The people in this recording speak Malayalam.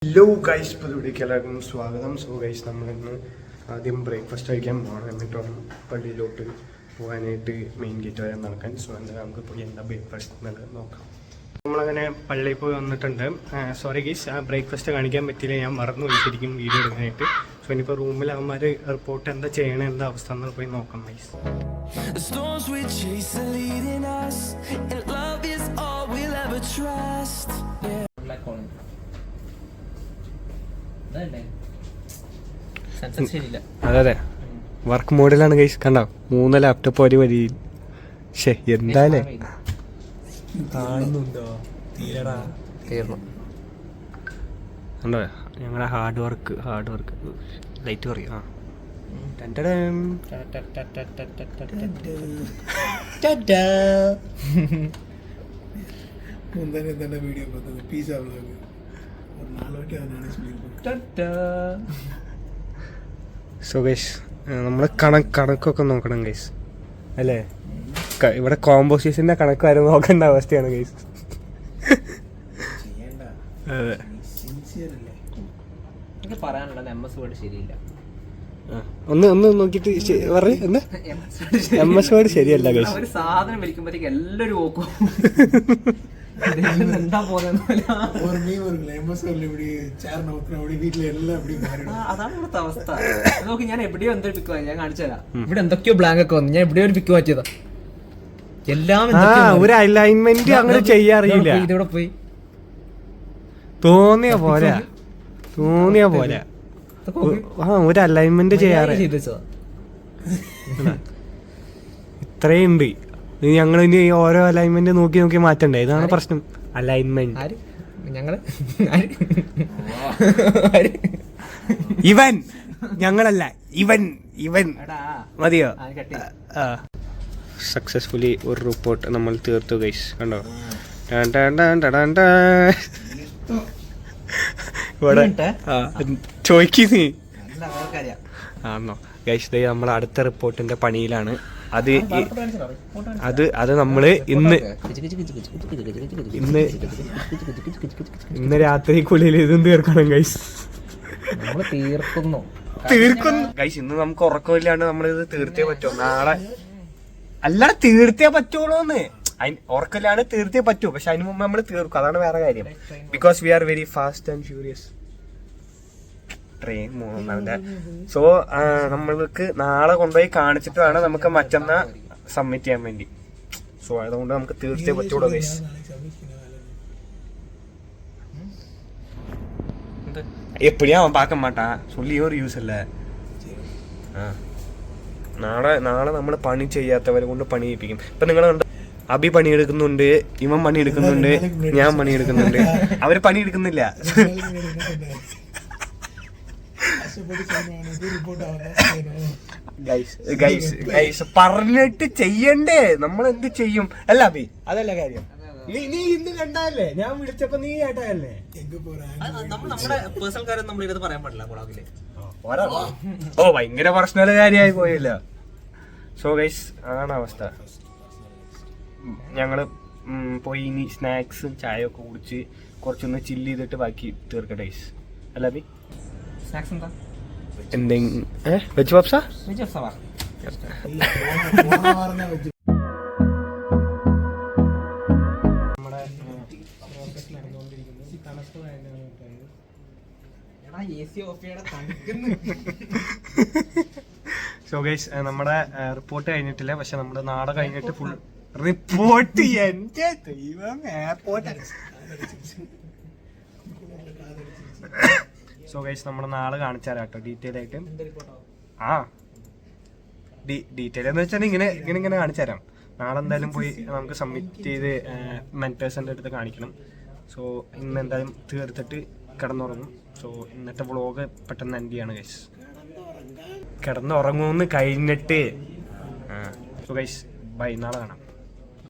ഹലോ ഗൈസ്, പുതിയവിടേക്ക് എല്ലാവർക്കും സ്വാഗതം. സോ ഗൈസ്, നമ്മളിന്ന് ആദ്യം ബ്രേക്ക്ഫാസ്റ്റ് കഴിക്കാൻ പോകണം. എന്നിട്ട് വേണം പള്ളിയിലോട്ട് പോകാനായിട്ട് മെയിൻ ഗേറ്റ് വരെ നടക്കാൻ. സോ എന്തായാലും നമുക്ക് പോയി എന്താ ബ്രേക്ക്ഫാസ്റ്റ് എന്നുള്ളത് നോക്കാം. നമ്മളങ്ങനെ പള്ളിയിൽ പോയി വന്നിട്ടുണ്ട്. സോറി ഗൈസ്, ആ ബ്രേക്ക്ഫാസ്റ്റ് കാണിക്കാൻ പറ്റിയില്ല, ഞാൻ മറന്നു പോയിരിക്കും വീഡിയോ എടുക്കാനായിട്ട്. സോ ഇനിയിപ്പോൾ റൂമിൽ അവന്മാർ റിപ്പോർട്ട് എന്താ ചെയ്യണേ, എന്താ അവസ്ഥ എന്ന് പോയി നോക്കാം ഗൈസ്. അതെ, വർക്ക് മോഡിലാണ് ഗൈസ്. കണ്ടോ, 3 ലാപ്ടോപ്പ് ഒരു വരി. ശേ, എന്തായാലേ കാണുന്നുണ്ടോ? കണ്ടോ ഞങ്ങളുടെ ഹാർഡ് വർക്ക് ലൈറ്റ് പറയും. സോ ഗൈസ്, നമ്മൾ കണക്കൊക്കെ നോക്കണം ഗൈസ്, അല്ലേ? ഇവിടെ കോമ്പോസിഷന്റെ കണക്ക് വരെ നോക്കേണ്ട അവസ്ഥയാണ് ഗൈസ്. അതെ, ഒന്ന് നോക്കിട്ട് പറ. എന്താ MS വേർഡ് ശരിയല്ല ഗൈസ്. സാധനം വലിക്കുമ്പോഴത്തേക്ക് എല്ലാരും നോക്കും. അതാണ് ഇവിടുത്തെ അവസ്ഥ. നോക്കി, ഞാൻ എവിടെയോ എന്തൊരു പിക്ക് ഞാൻ കാണിച്ചു തരാം. ഇവിടെ എന്തൊക്കെയോ ബ്ലാങ്ക് ഒക്കെ വന്നു. ഞാൻ എവിടെയോ ഒരു പിക്ക് മാറ്റിയതാ. എല്ലാം ഒരു അലൈൻമെന്റ് അങ്ങനെ ചെയ്യാറില്ല. ഇതിവിടെ പോയി തോന്നിയ പോരാ. ഒരു അലൈൻമെന്റ് ചെയ്യാറ് ഇത്രയുണ്ട്. ഞങ്ങൾ ഇനി ഓരോ അലൈൻമെന്റ് നോക്കി മാറ്റണ്ടേ? ഇതാണ് പ്രശ്നം. അലൈൻമെന്റ് ഇവൻ ഞങ്ങളല്ല, ഇവൻ മതിയോ? സക്സസ്ഫുള്ളി ഒരു റിപ്പോർട്ട് നമ്മൾ തീർത്തു ഗൈസ്. കണ്ടോ, ഇവിടെ ചോദിക്കുന്നേ ആണോ ഗൈസ്? നമ്മൾ അടുത്ത റിപ്പോർട്ടിന്റെ പണിയിലാണ്. അത് നമ്മള് ഇന്ന് രാത്രിക്കുള്ളിൽ ഇതും തീർക്കണം ഗൈസ്. തീർക്കുന്നു ഗൈസ്. ഇന്ന് നമുക്ക് ഉറക്കമില്ലാണ്ട് നമ്മളിത് തീർത്തേ പറ്റുമോ? നാളെ അല്ല, തീർത്തേ പറ്റുള്ളൂന്ന്. ഉറക്കമില്ലാണ്ട് തീർത്തേ പറ്റൂ. പക്ഷെ അതിന് മുമ്പ് നമ്മൾ തീർക്കും. അതാണ് വേറെ കാര്യം. Because we are very fast and furious. Train മൂന്നാമത്തെ. സോ നമ്മൾക്ക് നാളെ കൊണ്ടുപോയി കാണിച്ചിട്ട് വേണം നമുക്ക് മറ്റന്നാ സബ്മിറ്റ് ചെയ്യാൻ വേണ്ടി. സോ അതുകൊണ്ട് നമുക്ക് തീർച്ചയായും പറ്റുള്ളൂ ഗൈസ്. എപ്പോഴാ അവൻ പാക്കാൻ മാട്ടാ சொல்லி ഒരു യൂസ് അല്ലേ? നാളെ നമ്മൾ പണി ചെയ്യാത്തവരെ കൊണ്ട് പണി ചെയ്യിപ്പിക്കും. ഇപ്പൊ നിങ്ങൾ അബി പണിയെടുക്കുന്നുണ്ട്, ഇവൻ പണിയെടുക്കുന്നുണ്ട്, ഞാൻ പണിയെടുക്കുന്നുണ്ട്. അവര് പണിയെടുക്കുന്നില്ല. ഗൈസ് പറഞ്ഞിട്ട് ചെയ്യണ്ടേ? നമ്മൾ എന്ത് ചെയ്യും? അല്ല അബി, അതല്ല കാര്യം. നീ ഇന്ന് കണ്ടല്ലേ, ഞാൻ വിളിച്ചപ്പോ നീ കേട്ടല്ലേ? ഓ, ഭയങ്കര പേഴ്സണൽ കാര്യമായി പോയില്ല. സോ ഗൈസ്, അതാണ് അവസ്ഥ. ഞങ്ങള് പോയി ഇനി സ്നാക്സും ചായ ഒക്കെ കുടിച്ച് കുറച്ചൊന്ന് ചില്ല് ചെയ്തിട്ട് ബാക്കി തീർക്കട്ടെ ഗൈസ്. അല്ല അബി, എന്തെങ്കിലും വെച്ച് പപ്സാ? സോ ഗൈസ്, നമ്മുടെ റിപ്പോർട്ട് കഴിഞ്ഞിട്ടില്ല. പക്ഷെ നമ്മുടെ നാളെ കഴിഞ്ഞിട്ട് ഫുൾ റിപ്പോർട്ട്. എന്റെ ദൈവം, എയർപോർട്ട്. സോ ഗൈസ്, നമ്മൾ നാളെ കാണിച്ചാലോ ഡീറ്റെയിൽ ആയിട്ട്. ഡീറ്റെയിൽ എന്ന് വെച്ചാൽ ഇങ്ങനെ കാണിച്ചു തരാം. നാളെ എന്തായാലും പോയി നമുക്ക് സബ്മിറ്റ് ചെയ്ത് മെന്റേഴ്സിന്റെ അടുത്ത് കാണിക്കണം. സോ ഇന്ന് എന്തായാലും തീർത്തിട്ട് കിടന്നുറങ്ങും. സോ ഇന്നത്തെ വ്ളോഗ് പെട്ടെന്ന് എൻഡ് ചെയ്യാണ് ഗൈസ്. കിടന്നുറങ്ങുമെന്ന് കഴിഞ്ഞിട്ട്. സോ ഗൈസ്, ബൈ, നാളെ കാണാം.